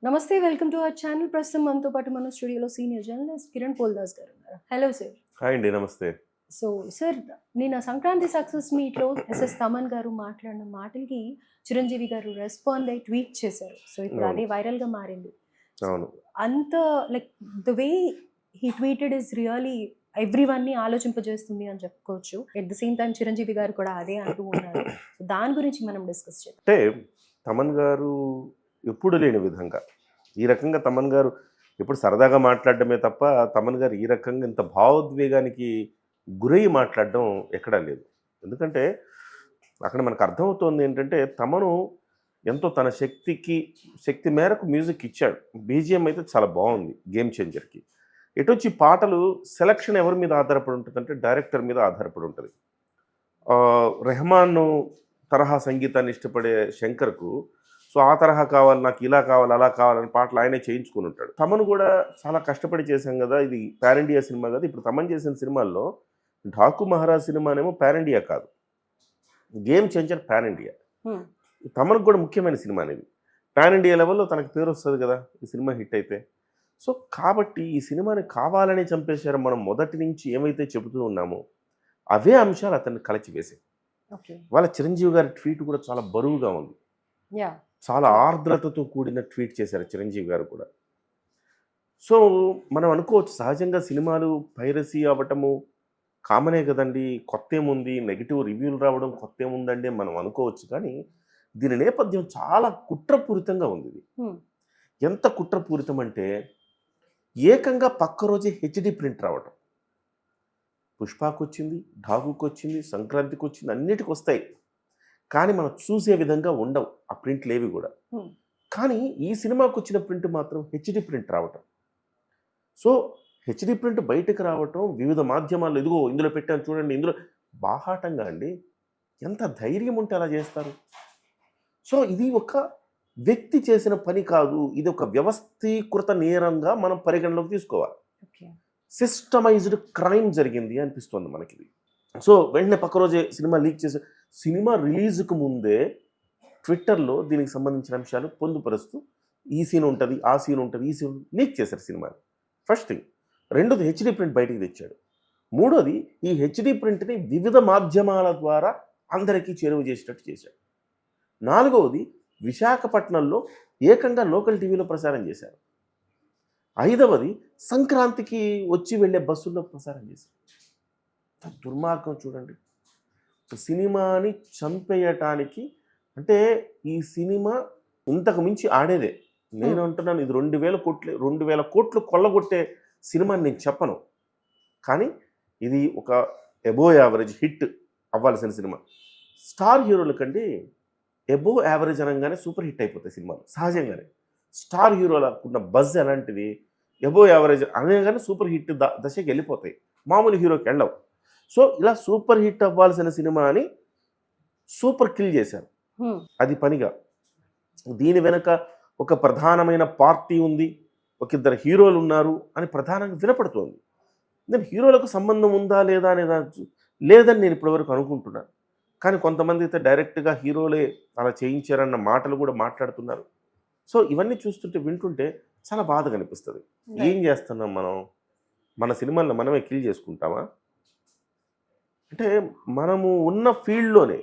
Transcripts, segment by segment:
నమస్తే. Welcome to our channel. ప్రస్తుతం మనతో పాటు మన స్టూడియోలో సీనియర్ జర్నలిస్ట్ కిరణ్ పోల్దాస్ గారు ఉన్నారు. Hello sir. హాయ్ అండి. నమస్తే. సో సార్, నిన్న సంక్రాంతి సక్సెస్ మీట్‌లో ఎస్ఎస్ తమన్ గారు మాట్లాడిన మాటలకి చిరంజీవి గారు రెస్పాండ్ అయ్యి ట్వీట్ చేశారు. సో ఇప్పుడు అవును. అదే వైరల్‌గా మారింది. అవును. అంత like the way he tweeted is really ఎవ్రీవన్‌ని ఆలోచింపజేస్తుంది అని చెప్పుకోవచ్చు. At the same time Chiranjeevi garu కూడా అదే అంటూ ఉన్నారు. సో దాని గురించి మనం డిస్కస్ చేద్దాం. అంటే తమన్ గారు ఎప్పుడు లేని విధంగా ఈ రకంగా తమన్ గారు ఎప్పుడు సరదాగా మాట్లాడడమే తప్ప తమన్ గారు ఈ రకంగా ఇంత భావోద్వేగానికి గురయ్యి మాట్లాడడం ఎక్కడా లేదు. ఎందుకంటే అక్కడ మనకు అర్థమవుతోంది ఏంటంటే తమను ఎంతో తన శక్తి మేరకు మ్యూజిక్ ఇచ్చాడు. బీజిఎం అయితే చాలా బాగుంది గేమ్ చేంజర్కి. ఎటొచ్చి పాటలు సెలక్షన్ ఎవరి మీద ఆధారపడి ఉంటుందంటే డైరెక్టర్ మీద ఆధారపడి ఉంటుంది. రెహమాన్ తరహా సంగీతాన్ని ఇష్టపడే శంకర్కు సో ఆ తరహా కావాలి, నాకు ఇలా కావాలి, అలా కావాలని పాటలు ఆయనే చేయించుకుని ఉంటాడు. తమను కూడా చాలా కష్టపడి చేశాం కదా, ఇది పాన్ ఇండియా సినిమా కదా. ఇప్పుడు తమన్ చేసిన సినిమాల్లో ఢాకు మహారాజ్ సినిమానేమో పాన్ ఇండియా కాదు, గేమ్ చేంజర్ పాన్ ఇండియా. తమకు కూడా ముఖ్యమైన సినిమా అనేది పాన్ ఇండియా లెవెల్లో తనకు పేరు వస్తుంది కదా ఈ సినిమా హిట్ అయితే. సో కాబట్టి ఈ సినిమాని కావాలని చంపేశారు మనం మొదటి నుంచి ఏమైతే చెబుతూ ఉన్నామో అవే అంశాలు అతన్ని కలిచివేసాయి. వాళ్ళ చిరంజీవి గారి ట్వీట్ కూడా చాలా బరువుగా ఉంది. చాలా ఆర్ద్రతతో కూడిన ట్వీట్ చేశారు చిరంజీవి గారు కూడా. సో మనం అనుకోవచ్చు సహజంగా సినిమాలు పైరసీ అవ్వటము కామనే కదండి, కొత్త ఏముంది, నెగిటివ్ రివ్యూలు రావడం కొత్త ఏముందండి మనం అనుకోవచ్చు. కానీ దీని నేపథ్యం చాలా కుట్రపూరితంగా ఉంది. ఇది ఎంత కుట్రపూరితం అంటే ఏకంగా పక్క రోజే హెచ్డి ప్రింట్ రావటం. పుష్పాకు వచ్చింది, ఢాకుకు వచ్చింది, సంక్రాంతికి వచ్చింది, అన్నిటికి వస్తాయి. కానీ మనం చూసే విధంగా ఉండవు ఆ ప్రింట్లు ఏవి కూడా. కానీ ఈ సినిమాకు వచ్చిన ప్రింట్ మాత్రం హెచ్డి ప్రింట్ రావటం. సో హెచ్డి ప్రింట్ బయటకు రావటం వివిధ మాధ్యమాల్లో ఇదిగో ఇందులో పెట్టాను చూడండి, ఇందులో బాహాటంగా అండి. ఎంత ధైర్యం ఉంటే అలా చేస్తారు. సో ఇది ఒక వ్యక్తి చేసిన పని కాదు, ఇది ఒక వ్యవస్థీకృత నేరంగా మనం పరిగణలోకి తీసుకోవాలి. సిస్టమైజ్డ్ క్రైమ్ జరిగింది అనిపిస్తుంది మనకి. సో వెంటనే పక్క రోజే సినిమా లీక్ చేసి సినిమా రిలీజ్కు ముందే ట్విట్టర్లో దీనికి సంబంధించిన అంశాలు పొందుపరుస్తూ ఈ సీన్ ఉంటుంది, ఆ సీన్ ఉంటుంది, ఈ సీన్ లీక్ చేశారు సినిమాని. First thing. రెండోది హెచ్డి ప్రింట్ బయటికి తెచ్చాడు. మూడోది ఈ హెచ్డి ప్రింట్ని వివిధ మాధ్యమాల ద్వారా అందరికీ చేరువ చేసేటట్టు చేశాడు. నాలుగవది విశాఖపట్నంలో ఏకంగా లోకల్ టీవీలో ప్రసారం చేశారు. ఐదవది సంక్రాంతికి వచ్చి వెళ్ళే బస్సుల్లో ప్రసారం చేశారు. దుర్మార్గం చూడండి. సినిమాని చంపేయటానికి అంటే ఈ సినిమా ఇంతకు మించి ఆడేదే. నేను అంటున్నాను ఇది 2000 కోట్లు కొల్లగొట్టే సినిమా నేను చెప్పను. కానీ ఇది ఒక ఎబోవ్ యావరేజ్ హిట్ అవ్వాల్సిన సినిమా. స్టార్ హీరోల కంటే ఎబోవ్ యావరేజ్ అనగానే సూపర్ హిట్ అయిపోతాయి సినిమాలు సహజంగానే. స్టార్ హీరోలకు ఉన్న బజ్ అలాంటిది. ఎబోవ్ యావరేజ్ అనగానే సూపర్ హిట్ దశకి వెళ్ళిపోతాయి, మామూలు హీరోకి వెళ్ళవు. సో ఇలా సూపర్ హిట్ అవ్వాల్సిన సినిమా అని సూపర్ కిల్ చేశారు. అది పనిగా. దీని వెనక ఒక ప్రధానమైన పార్టీ ఉంది, ఒక ఇద్దరు హీరోలు ఉన్నారు అని ప్రధానంగా వినపడుతోంది. నేను హీరోలకు సంబంధం ఉందా లేదా అనేది లేదని నేను ఇప్పటివరకు అనుకుంటున్నాను. కానీ కొంతమంది అయితే డైరెక్ట్గా హీరోలే అలా చేయించారన్న మాటలు కూడా మాట్లాడుతున్నారు. సో ఇవన్నీ చూస్తుంటే వింటుంటే చాలా బాధగా అనిపిస్తుంది. ఏం చేస్తున్నాం మనం? మన సినిమాలను మనమే కిల్ చేసుకుంటామా? అంటే మనము ఉన్న ఫీల్డ్లోనే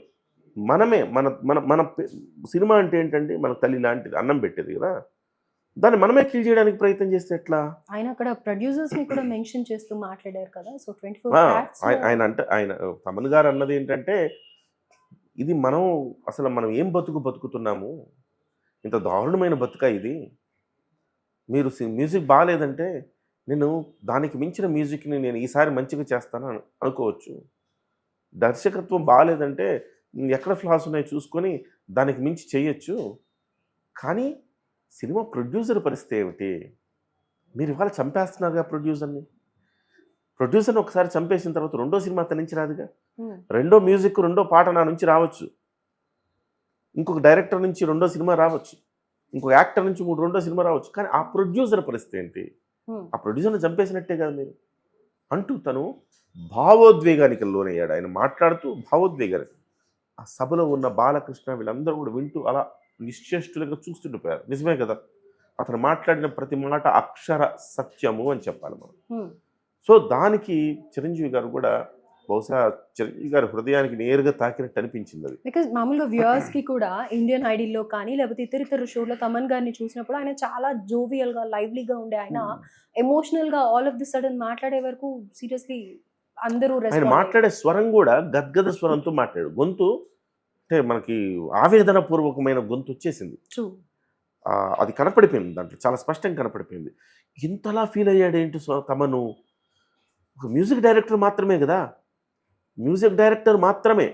మనమే మన మన మన సినిమా అంటే ఏంటంటే మన తల్లి లాంటిది, అన్నం పెట్టేది కదా, దాన్ని మనమే కిల్ చేయడానికి ప్రయత్నం చేస్తే ఎట్లా? ఆయన అక్కడ ప్రొడ్యూసర్స్ ని కూడా మెన్షన్ చేస్తూ మాట్లాడారు కదా. సో 24 ఆయన తమన్ గారు అన్నది ఏంటంటే ఇది మనం ఏం బతుకుతున్నాము, ఇంత దారుణమైన బతుక ఇది. మీరు మ్యూజిక్ బాగాలేదంటే నేను దానికి మించిన మ్యూజిక్ని నేను ఈసారి మంచిగా చేస్తాను అనుకోవచ్చు. దర్శకత్వం బాగాలేదంటే ఎక్కడ ఫ్లాస్ ఉన్నాయో చూసుకొని దానికి మించి చేయొచ్చు. కానీ సినిమా ప్రొడ్యూసర్ పరిస్థితి ఏమిటి? మీరు ఇవాళ చంపేస్తున్నారుగా ప్రొడ్యూసర్ని ఒకసారి చంపేసిన తర్వాత రెండో సినిమా అతని నుంచి రాదుగా. రెండో మ్యూజిక్, రెండో పాట నా నుంచి రావచ్చు, ఇంకొక డైరెక్టర్ నుంచి రెండో సినిమా రావచ్చు, ఇంకొక యాక్టర్ నుంచి రెండో సినిమా రావచ్చు. కానీ ఆ ప్రొడ్యూసర్ పరిస్థితి ఏంటి? ఆ ప్రొడ్యూసర్ని చంపేసినట్టే కదా మీరు అంటూ తను భావోద్వేగానికి లోనయ్యాడు. ఆయన మాట్లాడుతూ భావోద్వేగానికి ఆ సభలో ఉన్న బాలకృష్ణ వీళ్ళందరూ కూడా వింటూ అలా నిశ్చేష్టులుగా చూస్తుండిపోయారు. నిజమే కదా, అతను మాట్లాడిన ప్రతి మాట అక్షర సత్యము అని చెప్పాలి మనం. సో దానికి చిరంజీవి గారు కూడా బహుశా చిరంజీవి గారి హృదయానికి నేరుగా తాకినట్టు అనిపించింది అది. బికాజ్ మామూలుగా వ్యూవర్స్ కి కూడా ఇండియన్ ఐడీల్లో కానీ లేకపోతే ఇతర షోలో తమన్ గారిని చూసినప్పుడు ఆయన చాలా జోవియల్ గా లైవ్లీగా ఉండే ఆయన ఎమోషనల్ గా ఆల్ ఆఫ్ ది సడన్ మాట్లాడే వరకు సీరియస్లీ అందరూ ఆయన మాట్లాడే స్వరం కూడా గద్గద స్వరంతో మాట్లాడు. గొంతు అంటే మనకి ఆవేదన పూర్వకమైన గొంతు వచ్చేసింది. అది కనపడిపోయింది, దాంట్లో చాలా స్పష్టంగా కనపడిపోయింది. ఇంతలా ఫీల్ అయ్యాడేంటి తమను? ఒక మ్యూజిక్ డైరెక్టర్ మాత్రమే కదా, మ్యూజిక్ డైరెక్టర్ మాత్రమే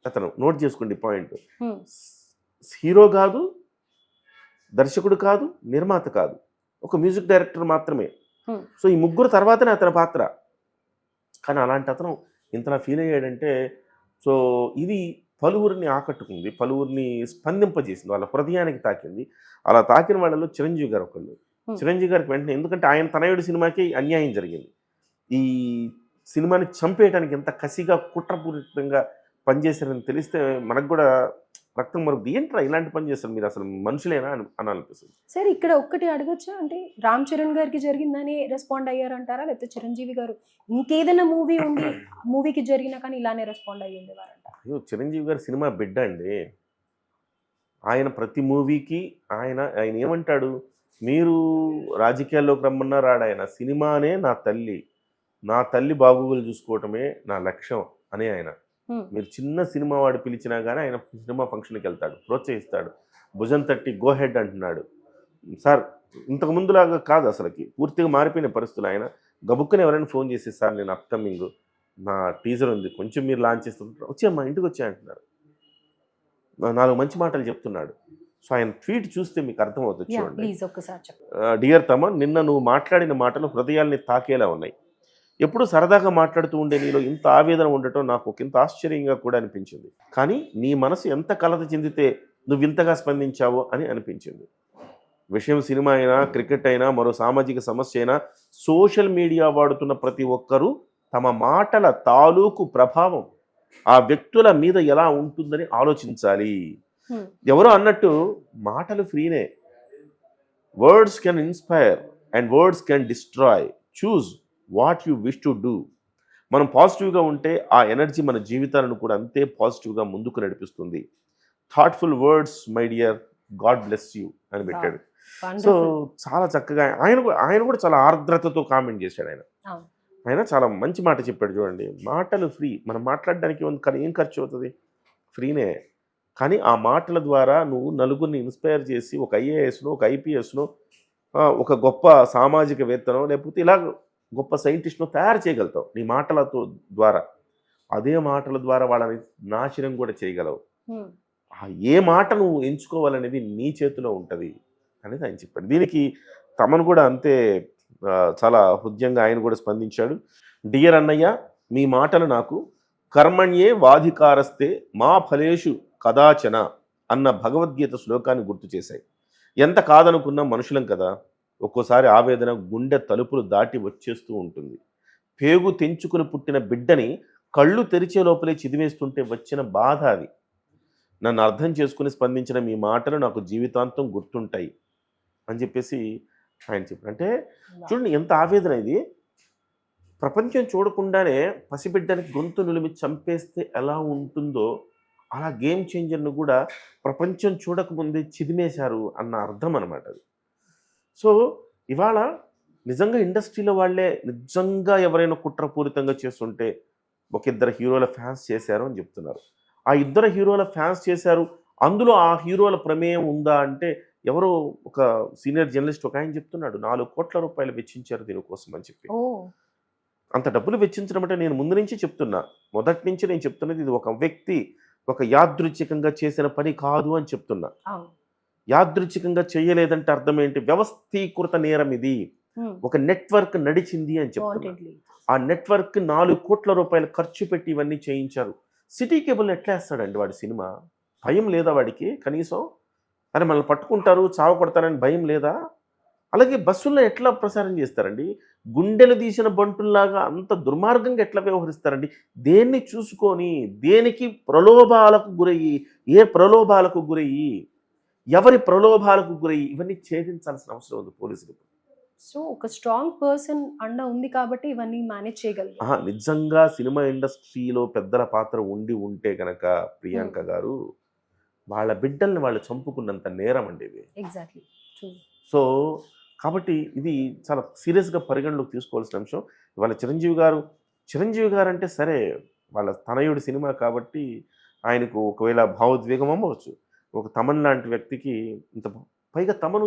అతను. నోట్ చేసుకోండి పాయింట్. హీరో కాదు, దర్శకుడు కాదు, నిర్మాత కాదు, ఒక మ్యూజిక్ డైరెక్టర్ మాత్రమే. సో ఈ ముగ్గురు తర్వాతనే అతని పాత్ర. కానీ అలాంటి అతను ఇంతలా ఫీల్ అయ్యాడంటే సో ఇది పలువురిని ఆకట్టుకుంది, పలువురిని స్పందింపజేసింది, వాళ్ళ హృదయానికి తాకింది. అలా తాకిన వాళ్ళలో చిరంజీవి గారు ఒకళ్ళు. చిరంజీవి గారికి వెంటనే, ఎందుకంటే ఆయన తనయుడి సినిమాకి అన్యాయం జరిగింది, ఈ సినిమాని చంపేయడానికి ఎంత కసిగా కుట్రపూరితంగా పనిచేశారని తెలిస్తే మనకు కూడా రక్తం మరుగుతుంది. ఏంట్రా ఇలాంటి పని చేస్తారు మీరు, అసలు మనుషులేనా అని అనిపిస్తుంది. సరే ఇక్కడ ఒక్కటి అడగచ్చా, అంటే రామ్ చరణ్ గారికి జరిగిందని రెస్పాండ్ అయ్యారంటారా, లేకపోతే చిరంజీవి గారు ఇంకేదైనా మూవీ ఉండి మూవీకి జరిగినా కానీ ఇలానే రెస్పాండ్ అయ్యి ఉండేవారంట? అయ్యో, చిరంజీవి గారి సినిమా బిడ్డ అండి. ఆయన ప్రతి మూవీకి ఆయన ఏమంటాడు, మీరు రాజకీయాల్లోకి రమ్మన్నా రాడు ఆయన. సినిమానే నా తల్లి, నా తల్లి బాగోగులు చూసుకోవటమే నా లక్ష్యం అని ఆయన. మీరు చిన్న సినిమా వాడు పిలిచినా కానీ ఆయన సినిమా ఫంక్షన్కి వెళ్తాడు, ప్రోత్సహిస్తాడు, భుజం తట్టి గో హెడ్ అంటున్నాడు. సార్ ఇంతకు ముందులాగా కాదు, అసలుకి పూర్తిగా మారిపోయిన పరిస్థితులు. ఆయన గబుక్కుని ఎవరైనా ఫోన్ చేసి, సార్ నేను అప్కమింగ్ నా టీజర్ ఉంది, కొంచెం మీరు లాంచ్ చేస్తుంటారు, వచ్చామ్మా ఇంటికి వచ్చా అంటున్నారు. 4 మంచి మాటలు చెప్తున్నాడు. సో ఆయన ట్వీట్ చూస్తే మీకు అర్థమవుతుంది. చూడండి, డియర్ తమన్, నిన్న నువ్వు మాట్లాడిన మాటలు హృదయాల్ని తాకేలా ఉన్నాయి. ఎప్పుడు సరదాగా మాట్లాడుతూ ఉండే నీలో ఇంత ఆవేదన ఉండటం నాకు ఒకంత ఆశ్చర్యంగా కూడా అనిపించింది. కానీ నీ మనసు ఎంత కలత చెందితే నువ్వు ఇంతగా స్పందించావో అని అనిపించింది. విషయం సినిమా అయినా, క్రికెట్ అయినా, మరో సామాజిక సమస్య అయినా, సోషల్ మీడియా వాడుతున్న ప్రతి ఒక్కరూ తమ మాటల తాలూకు ప్రభావం ఆ వ్యక్తుల మీద ఎలా ఉంటుందని ఆలోచించాలి. ఎవరో అన్నట్టు మాటలు ఫ్రీనే. Words can inspire and words can destroy. Choose what you wish to do. మనం పాజిటివ్గా ఉంటే ఆ ఎనర్జీ మన జీవితాలను కూడా అంతే పాజిటివ్గా ముందుకు నడిపిస్తుంది. Thoughtful words my dear, God bless you అని పెట్టాడు. సో చాలా చక్కగా ఆయన కూడా చాలా ఆర్ద్రతతో కామెంట్ చేశాడు. ఆయన చాలా మంచి మాట చెప్పాడు. చూడండి, మాటలు ఫ్రీ. మనం మాట్లాడడానికి ఏం ఖర్చు అవుతుంది, ఫ్రీనే. కానీ ఆ మాటల ద్వారా నువ్వు నలుగురిని ఇన్స్పైర్ చేసి ఒక ఐఏఎస్నో, ఒక ఐపీఎస్నో, ఒక గొప్ప సామాజికవేత్తనో, లేకపోతే ఇలా గొప్ప సైంటిస్ట్ను తయారు చేయగలుగుతావు నీ మాటలతో ద్వారా. అదే మాటల ద్వారా వాళ్ళని నాశనం కూడా చేయగలవు. ఏ మాట నువ్వు ఎంచుకోవాలనేది నీ చేతిలో ఉంటుంది అనేది ఆయన చెప్పాడు. దీనికి తమను కూడా అంతే చాలా హృదయంగా ఆయన కూడా స్పందించాడు. డియర్ అన్నయ్య, మీ మాటలు నాకు కర్మణ్యే వాధికారస్తే మా ఫలేషు కదాచన అన్న భగవద్గీత శ్లోకాన్ని గుర్తు చేశాయి. ఎంత కాదనుకున్నా మనుషులం కదా, ఒక్కోసారి ఆవేదన గుండె తలుపులు దాటి వచ్చేస్తూ ఉంటుంది. పేగు తెంచుకుని పుట్టిన బిడ్డని కళ్ళు తెరిచే లోపలే చిదివేస్తుంటే వచ్చిన బాధ అది. నన్ను అర్థం చేసుకుని స్పందించిన మీ మాటలు నాకు జీవితాంతం గుర్తుంటాయి అని చెప్పేసి ఆయన చెప్పారు. అంటే చూడండి ఎంత ఆవేదన ఇది. ప్రపంచం చూడకుండానే పసిబిడ్డనికి గొంతు నులిమి చంపేస్తే ఎలా ఉంటుందో అలా గేమ్ చేంజర్ను కూడా ప్రపంచం చూడకముందే చిదిమేశారు అన్న అర్థం అనమాట అది. సో ఇవాళ నిజంగా ఇండస్ట్రీలో వాళ్ళే నిజంగా ఎవరైనా కుట్రపూరితంగా చేస్తుంటే ఒక 2 హీరోల ఫ్యాన్స్ చేశారు అని చెప్తున్నారు. ఆ 2 హీరోల ఫ్యాన్స్ చేశారు, అందులో ఆ హీరోల ప్రమేయం ఉందా అంటే ఎవరో ఒక సీనియర్ జర్నలిస్ట్ ఒక ఆయన చెప్తున్నాడు 4 కోట్ల రూపాయలు వెచ్చించారు దీనికోసం అని చెప్పి. అంత డబ్బులు వెచ్చించడం అంటే నేను ముందు నుంచి చెప్తున్నా, మొదటి నుంచి నేను చెప్తున్నది ఇది ఒక వ్యక్తి ఒక యాదృచ్ఛికంగా చేసిన పని కాదు అని చెప్తున్నా. యాదృచ్ఛికంగా చేయలేదంటే అర్థం ఏంటి, వ్యవస్థీకృత నేరం ఇది, ఒక నెట్వర్క్ నడిచింది అని చెప్తున్నా. ఆ నెట్వర్క్ 4 కోట్ల రూపాయలు ఖర్చు పెట్టి ఇవన్నీ చేయించారు. సిటీ కేబుల్ ఎట్లా వేస్తాడండి వాడి సినిమా? భయం లేదా వాడికి కనీసం? అరే మనల్ని పట్టుకుంటారు, చావ కొడతారని భయం లేదా? అలాగే బస్సుల్లో ఎట్లా ప్రసారం చేస్తారండి? గుండెలు తీసిన బంటుల్లాగా అంత దుర్మార్గంగా ఎట్లా వ్యవహరిస్తారండి? దేన్ని చూసుకొని, దేనికి ప్రలోభాలకు గురయ్యి, ఏ ప్రలోభాలకు గురయ్యి ఎవరి ప్రలోభాలకు గురై ఇవన్నీ ఛేదించాల్సిన అవసరం ఉంది పోలీసులు. సో ఒక స్ట్రాంగ్ పర్సన్ అండ ఉంది కాబట్టి ఇవన్నీ మేనేజ్ చేయగలిగారు. నిజంగా సినిమా ఇండస్ట్రీలో పెద్దల పాత్ర ఉంటే గనక ప్రియాంక గారు వాళ్ళ బిడ్డల్ని వాళ్ళు చంపుకున్నంత నేరం అండి ఇది. ఎగ్జాక్ట్లీ. సో కాబట్టి ఇది చాలా సీరియస్గా పరిగణలోకి తీసుకోవాల్సిన అంశం. ఇవాళ చిరంజీవి గారు అంటే సరే వాళ్ళ తనయుడి సినిమా కాబట్టి ఆయనకు ఒకవేళ భావోద్వేగం అవ్వచ్చు. ఒక తమన్ లాంటి వ్యక్తికి ఇంత పైగా తమను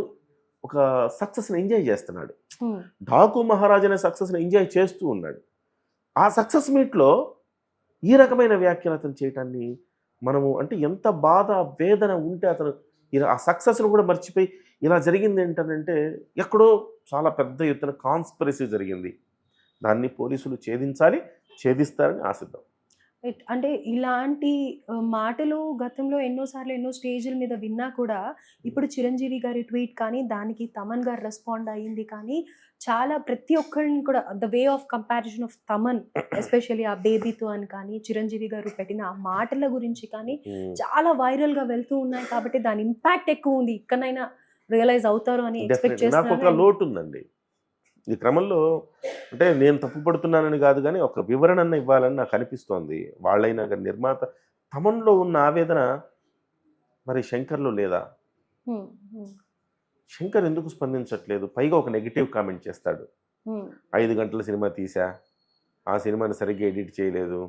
ఒక సక్సెస్ని ఎంజాయ్ చేస్తున్నాడు. డాకు మహారాజ్ అనే సక్సెస్ని ఎంజాయ్ చేస్తూ ఉన్నాడు. ఆ సక్సెస్ మీట్లో ఈ రకమైన వ్యాఖ్యలు అతను చేయటాన్ని మనము అంటే ఎంత బాధ వేదన ఉంటే అతను ఆ సక్సెస్ను కూడా మర్చిపోయి ఇలా జరిగింది ఏంటంటే ఎక్కడో చాలా పెద్ద ఎత్తున కాన్స్పిరసీ జరిగింది. దాన్ని పోలీసులు ఛేదిస్తారని ఆశిద్దాం. అంటే ఇలాంటి మాటలు గతంలో ఎన్నోసార్లు ఎన్నో స్టేజ్ల మీద విన్నా కూడా ఇప్పుడు చిరంజీవి గారి ట్వీట్ కానీ దానికి తమన్ గారు రెస్పాండ్ అయ్యింది కానీ చాలా ప్రతి ఒక్కరిని కూడా the way of comparison of Thaman especially ఆ బేబీతో అని కానీ చిరంజీవి గారు పెట్టిన ఆ మాటల గురించి కానీ చాలా వైరల్గా వెళ్తూ ఉన్నాయి కాబట్టి దాని ఇంపాక్ట్ ఎక్కువ ఉంది. ఇక్కడైనా రియలైజ్ అవుతారు అని ఎక్స్పెక్ట్ నాకు ఒక చేస్తున్నాను. లోటు ఉందండి ఈ క్రమంలో. అంటే నేను తప్పు పడుతున్నానని కాదు కానీ ఒక వివరణ ఇవ్వాలని నాకు అనిపిస్తోంది. వాళ్ళైనా కానీ నిర్మాత తమన్లో ఉన్న ఆవేదన మరి శంకర్లో లేదా? శంకర్ ఎందుకు స్పందించట్లేదు? పైగా ఒక నెగిటివ్ కామెంట్ చేస్తాడు. 5 గంటల సినిమా తీసా, ఆ సినిమాని సరిగ్గా ఎడిట్ చేయలేదు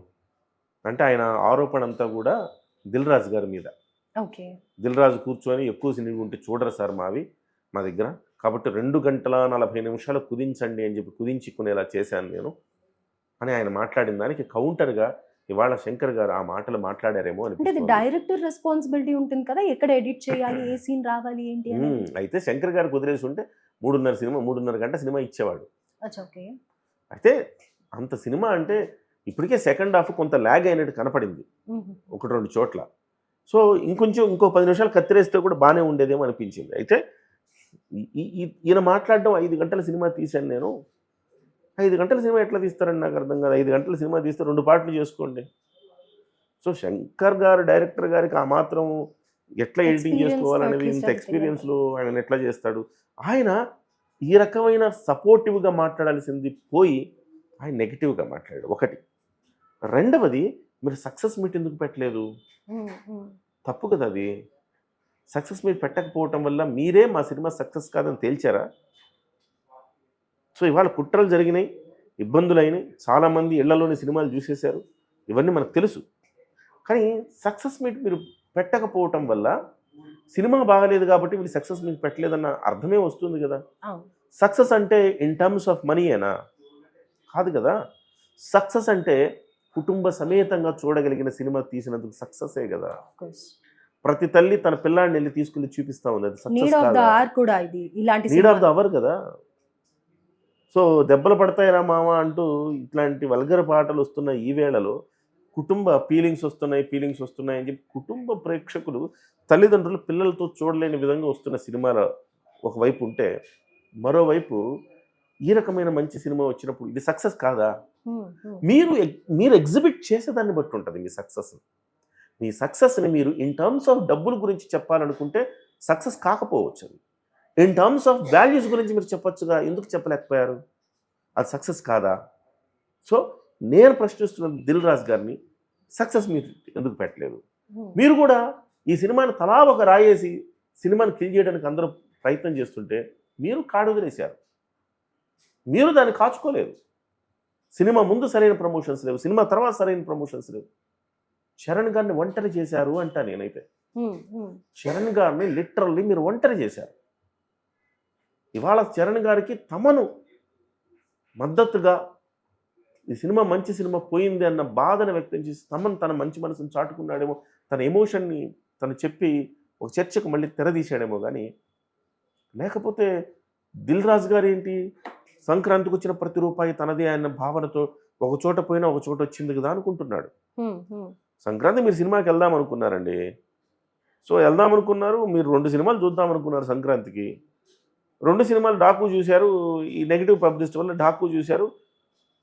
అంటే ఆయన ఆరోపణ అంతా కూడా దిల్ రాజు గారి మీద. ఓకే. దిల్ రాజు కూర్చొని ఎక్కువ సినిమా ఉంటే చూడరు సార్ మా దగ్గర, కాబట్టి 2 గంటల 40 నిమిషాలు కుదించండి అని చెప్పి కుదించుకునేలా చేశాను నేను అని ఆయన మాట్లాడిన దానికి కౌంటర్గా ఇవాళ శంకర్ గారు ఆ మాటలు మాట్లాడారేమో అంటే అది అనిపిస్తుంది. డైరెక్టర్ రెస్పాన్సిబిలిటీ ఉంటుంది కదా, ఎక్కడ ఎడిట్ చేయాలి, ఏ సీన్ రావాలి ఏంటి అని. అయితే శంకర్ గారు కుదిరేసి ఉంటే 3.5 గంట సినిమా ఇచ్చేవాడు. అచ్చా, ఓకే. అయితే అంత సినిమా అంటే ఇప్పటికే సెకండ్ హాఫ్ కొంత ల్యాగ్ అయినట్టు కనపడింది 1-2 చోట్ల. సో ఇంకో 10 నిమిషాలు కత్తిరేస్తే కూడా బాగానే ఉండేదేమో అనిపించింది. అయితే ఈయన మాట్లాడడం 5 గంటల సినిమా తీశాను నేను. 5 గంటల సినిమా ఎట్లా తీస్తారని నాకు అర్థం కాదు. 5 గంటల సినిమా తీస్తే 2 పార్ట్లు చేసుకోండి. సో శంకర్ గారు డైరెక్టర్ గారికి ఆ మాత్రం ఎట్లా ఎడిటింగ్ చేసుకోవాలనేది ఇంత ఎక్స్పీరియన్స్లో ఆయన ఎట్లా చేస్తాడు? ఆయన ఈ రకమైన సపోర్టివ్గా మాట్లాడాల్సింది పోయి ఆయన నెగిటివ్గా మాట్లాడాడు. ఒకటి. రెండవది, మీరు సక్సెస్ మీట్ ఎందుకు పెట్టలేదు? తప్పు కదా అది. సక్సెస్ మీట్ పెట్టకపోవటం వల్ల మీరే మా సినిమా సక్సెస్ కాదని తేల్చారా? సో ఇవాళ కుట్రలు జరిగినాయి, ఇబ్బందులు అయినాయి, చాలామంది ఇళ్లలోని సినిమాలు చూసేశారు, ఇవన్నీ మనకు తెలుసు. కానీ సక్సెస్ మీట్ మీరు పెట్టకపోవటం వల్ల సినిమా బాగలేదు కాబట్టి వీళ్ళు సక్సెస్ మీట్ పెట్టలేదన్న అర్థమే వస్తుంది కదా. సక్సెస్ అంటే ఇన్ టర్మ్స్ ఆఫ్ మనీయేనా? కాదు కదా. సక్సెస్ అంటే కుటుంబ సమేతంగా చూడగలిగిన సినిమా తీసినందుకు సక్సెసే కదా. ప్రతి తల్లి తన పిల్లాడిని వెళ్ళి తీసుకుని చూపిస్తా ఉంది. అది సక్సెస్ కాదా? నీడ్ ఆఫ్ ద అవర్ కదా. సో దెబ్బలు పడతాయిరా మామ అంటూ ఇట్లాంటి వల్గర్ పాటలు వస్తున్న ఈ వేళలో కుటుంబ ఫీలింగ్స్ వస్తున్నాయి అని చెప్పి కుటుంబ ప్రేక్షకులు తల్లిదండ్రులు పిల్లలతో చూడలేని విధంగా వస్తున్న సినిమాల ఒకవైపు ఉంటే, మరోవైపు ఈ రకమైన మంచి సినిమా వచ్చినప్పుడు ఇది సక్సెస్ కాదా? మీరు ఎగ్జిబిట్ చేసేదాన్ని బట్టి ఉంటుంది మీ సక్సెస్. మీ సక్సెస్ని మీరు ఇన్ టర్మ్స్ ఆఫ్ డబ్బుల గురించి చెప్పాలనుకుంటే సక్సెస్ కాకపోవచ్చు. అది ఇన్ టర్మ్స్ ఆఫ్ వాల్యూస్ గురించి మీరు చెప్పొచ్చుగా, ఎందుకు చెప్పలేకపోయారు? అది సక్సెస్ కాదా? సో నేను ప్రశ్నిస్తున్న దిల్ రాజు గారిని, సక్సెస్ మీరు ఎందుకు పెట్టలేదు? మీరు కూడా ఈ సినిమాని తలా ఒక రాయేసి సినిమాని కిల్ చేయడానికి అందరూ ప్రయత్నం చేస్తుంటే మీరు కాడు వదిలేశారు. మీరు దాన్ని కాచుకోలేదు. సినిమా ముందు సరైన ప్రమోషన్స్ లేవు, సినిమా తర్వాత సరైన ప్రమోషన్స్ లేవు. చరణ్ గారిని ఒంటరి చేశారు అంటా నేనైతే. చరణ్ గారిని లిటరల్లీ మీరు ఒంటరి చేశారు. ఇవాళ చరణ్ గారికి తమను మద్దతుగా ఈ సినిమా మంచి సినిమా పోయింది అన్న బాధను వ్యక్తం చేసి తన మంచి మనసును చాటుకున్నాడేమో, తన ఎమోషన్ని తను చెప్పి ఒక చర్చకు మళ్ళీ తెరదీశాడేమో. కానీ లేకపోతే దిల్ రాజు గారు ఏంటి, సంక్రాంతికి వచ్చిన ప్రతి రూపాయి తనదే అన్న భావనతో ఒక చోట పోయినా ఒక చోట వచ్చింది కదా అనుకుంటున్నాడు. సంక్రాంతి మీరు సినిమాకి వెళ్దాం అనుకున్నారండి. సో వెళ్దాం అనుకున్నారు, మీరు 2 సినిమాలు చూద్దాం అనుకున్నారు సంక్రాంతికి. 2 సినిమాలు డాకు చూశారు, ఈ నెగిటివ్ పబ్లిసిటీ వల్ల డాకు చూశారు,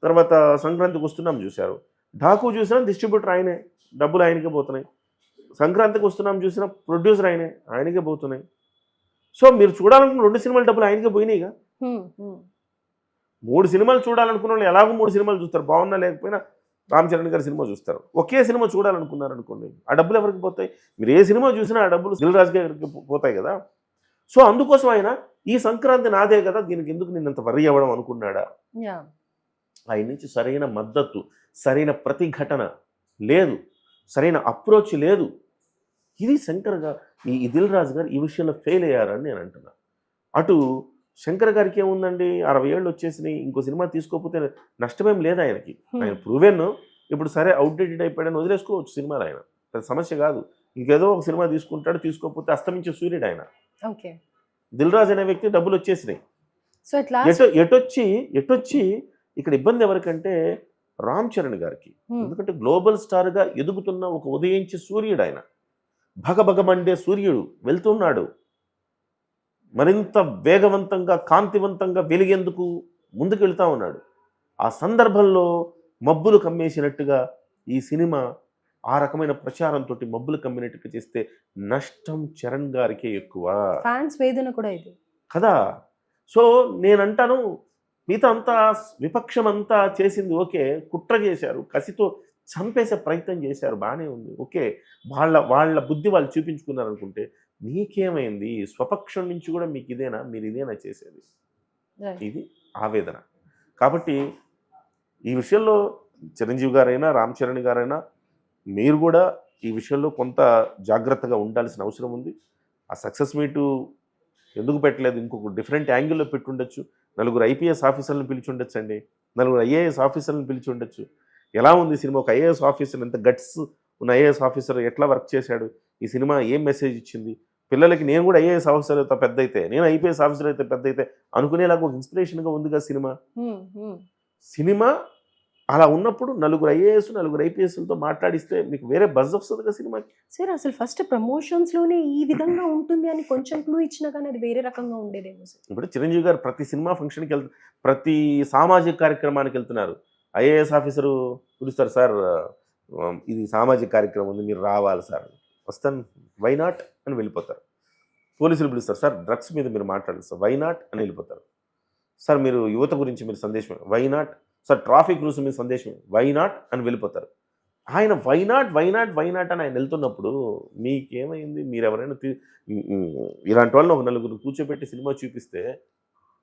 తర్వాత సంక్రాంతికి వస్తున్నాం చూశారు. డాకు చూసినా డిస్ట్రిబ్యూటర్ ఆయనే, డబ్బులు ఆయనకే పోతున్నాయి. సంక్రాంతికి వస్తున్నాం చూసిన ప్రొడ్యూసర్ ఆయనకే పోతున్నాయి. సో మీరు చూడాలనుకున్న 2 సినిమాల డబ్బులు ఆయనకే పోయినాయిగా. 3 సినిమాలు చూడాలనుకున్న వాళ్ళు ఎలాగో 3 సినిమాలు చూస్తారు, బాగున్నా లేకపోయినా రామ్ చరణ్ గారి సినిమా చూస్తారు. ఒకే సినిమా చూడాలనుకున్నారనుకోండి, ఆ డబ్బులు ఎవరికి పోతాయి? మీరు ఏ సినిమా చూసినా ఆ డబ్బులు దిల్ రాజు గారికి పోతాయి కదా. సో అందుకోసం ఆయన ఈ సంక్రాంతి నాదే కదా, దీనికి ఎందుకు నిన్నంత వర్రీ అవ్వడం అనుకున్నాడా? ఆయన నుంచి సరైన మద్దతు, సరైన ప్రతిఘటన లేదు, సరైన అప్రోచ్ లేదు. ఇది శంకర్ గారు, ఈ దిల్ రాజు గారు ఈ విషయంలో ఫెయిల్ అయ్యారని నేను అంటున్నా. అటు శంకర్ గారికి ఏముందండి, 60 ఏళ్ళు వచ్చేసినాయి, ఇంకో సినిమా తీసుకోకపోతే నష్టమేం లేదు ఆయనకి. ఆయన ప్రూవెన్. ఇప్పుడు సరే అవుట్డేటెడ్ అయిపోయాడని వదిలేసుకోవచ్చు సినిమాలు, ఆయన పెద్ద సమస్య కాదు. ఇంకేదో ఒక సినిమా తీసుకుంటాడు, తీసుకోకపోతే అస్తమించే సూర్యుడు ఆయన. దిల్ రాజు అనే వ్యక్తి డబ్బులు వచ్చేసినాయి. ఎటొచ్చి ఇక్కడ ఇబ్బంది ఎవరికంటే రామ్ చరణ్ గారికి. ఎందుకంటే గ్లోబల్ స్టార్గా ఎదుగుతున్న ఒక ఉదయించే సూర్యుడు ఆయన, భగభగమండే సూర్యుడు వెళ్తున్నాడు. మరింత వేగవంతంగా, కాంతివంతంగా వెలిగేందుకు ముందుకు వెళ్తా ఉన్నాడు. ఆ సందర్భంలో మబ్బులు కమ్మేసినట్టుగా ఈ సినిమా ఆ రకమైన ప్రచారంతో మబ్బులు కమ్మినట్టుగా చేస్తే నష్టం చరణ్ గారికే ఎక్కువ. ఫ్యాన్స్ వేదన కూడా ఇది కదా. సో నేనంటాను, మిగతా అంతా విపక్షం అంతా చేసింది ఓకే, కుట్ర చేశారు, కసితో చంపేసే ప్రయత్నం చేశారు, బాగానే ఉంది, ఓకే, వాళ్ళ బుద్ధి వాళ్ళు చూపించుకున్నారు అనుకుంటే మీకేమైంది? స్వపక్షం నుంచి కూడా మీకు ఇదేనా, మీరు ఇదేనా చేసేది? ఇది ఆవేదన. కాబట్టి ఈ విషయంలో చిరంజీవి గారైనా రామ్ చరణ్ గారైనా మీరు కూడా ఈ విషయంలో కొంత జాగ్రత్తగా ఉండాల్సిన అవసరం ఉంది. ఆ సక్సెస్ మీటు ఎందుకు పెట్టలేదు, ఇంకొక డిఫరెంట్ యాంగిల్లో పెట్టి ఉండొచ్చు. 4 ఐపీఎస్ ఆఫీసర్లను పిలిచి ఉండొచ్చు అండి, 4 ఐఏఎస్ ఆఫీసర్లను పిలిచి ఉండొచ్చు. ఎలా ఉంది సినిమా? ఒక ఐఏఎస్ ఆఫీసర్, ఎంత గట్స్ ఉన్న ఐఏఎస్ ఆఫీసర్ ఎట్లా వర్క్ చేశాడు, ఈ సినిమా ఏం మెసేజ్ ఇచ్చింది పిల్లలకి, నేను కూడా ఐఏఎస్ ఆఫీసర్ అయితే పెద్ద అయితే, నేను ఐపీఎస్ ఆఫీసర్ అయితే పెద్ద అయితే అనుకునేలాగా ఒక ఇన్స్పిరేషన్గా ఉందిగా సినిమా. అలా ఉన్నప్పుడు 4 ఐఏఎస్ 4 ఐపీఎస్లతో మాట్లాడిస్తే మీకు వేరే బజ్ వస్తుంది కదా సినిమాకి. సార్ అసలు ఫస్ట్ ప్రమోషన్స్ లోనే ఈ విధంగా ఉంటుంది అని కొంచెం క్లూ ఇచ్చినా కానీ అది వేరే రకంగా ఉండేదేమో సార్. ఇప్పుడు చిరంజీవి గారు ప్రతి సినిమా ఫంక్షన్కి ప్రతి సామాజిక కార్యక్రమానికి వెళ్తున్నారు. ఐఏఎస్ ఆఫీసరు పిలుస్తారు, సార్ ఇది సామాజిక కార్యక్రమం ఉంది, మీరు రావాలి సార్. వస్తాను, వై నాట్ అని వెళ్ళిపోతారు. పోలీసులు పిలుస్తారు, సార్ డ్రగ్స్ మీద మీరు మాట్లాడాలి సార్, వై నాట్ అని వెళ్ళిపోతారు. సార్ మీరు యువత గురించి మీరు సందేశం, why not. Sir traffic rules మీద సందేశం, వై నాట్ అని వెళ్ళిపోతారు. ఆయన వై నాట్ అని ఆయన వెళ్తున్నప్పుడు మీకేమైంది? మీరు ఎవరైనా ఇలాంటి వాళ్ళని ఒక 4 కూర్చోబెట్టి సినిమా చూపిస్తే